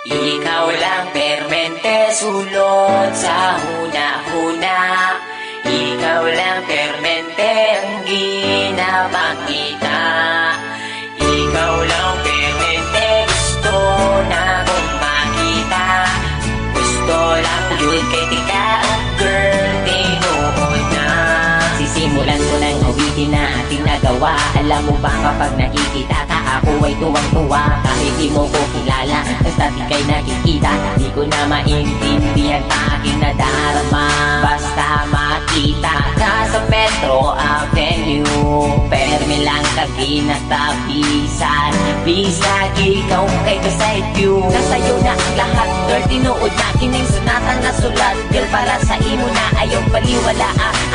Ikaw lang permente sulot sa huna-huna. Ikaw lang permente ang ginapakita. Ikaw lang permente gusto na kong makita. Gusto lang yun kay tika, oh girl, tinuod na. Sisimulan ko ng awitin na ating nagawa. Alam mo ba kapag nakikita ka, ako ay tuwang-tuwa. Kahit di mo ko kilala, basta di kay nakikita. Di ko na maintindihan pa aking nadarama. Basta makita ka sa Metro Avenue, perme lang kabinatapisan. Bisag ikaw kay beside you. Nasa'yo na ang lahat, girl, tinuod na kining sunatan na sulat. Girl, para sa imo na ayaw paliwala.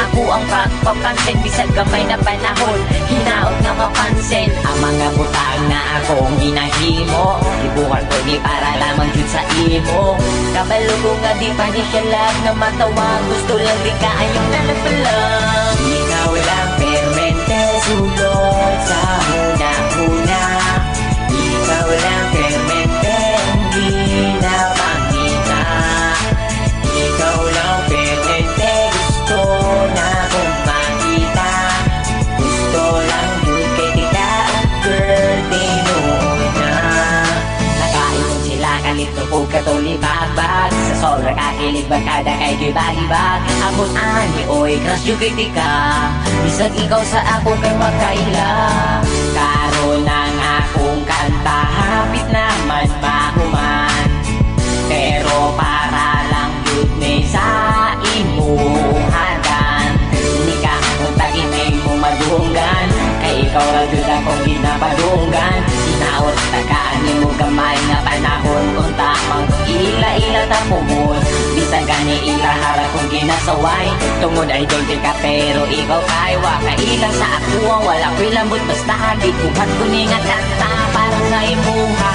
Ako ang pagpapansin, bisag gamay na panahon, hinaot na mapansin ang mga butang na akong ginahimo. Ibukan ko di para lamang yun sa imo. Kabalo ko nga di pa di siya lag na matawa. Gusto lang di ka ayaw na nagpalang. Ikaw lang permente sulot sa huna-huna. Ikaw lang permente ang ginapakita. Ikaw lang permente gusto na kong makita. Gusto lang yun kay tika, oh girl, tinuod na. Nakaipon sila kalito po katulibag-bag. Sa sobra kakilig bagkada kay gibag-ibag. Abot ani oy crush yung kay tika. Bisag ikaw sa ako kay makaila. Karon ang akong kanta hapit naman mahuman. Pero para lang yun may sa imuhagan. Hindi ka muntakin ay mo madunggan. Kay ikaw lang yun akong ginapadunggan. Sinaot tagaan mo gamay na panahon. Kung tamang ila-ila tapumon. Bisag gani ilahara kong ginasaway. Tungod ay dolce ka pero ikaw kay wakailang sa ako. Wala ko'y lambot basta di kuhat ko ni nga kanta. Parang na imuha.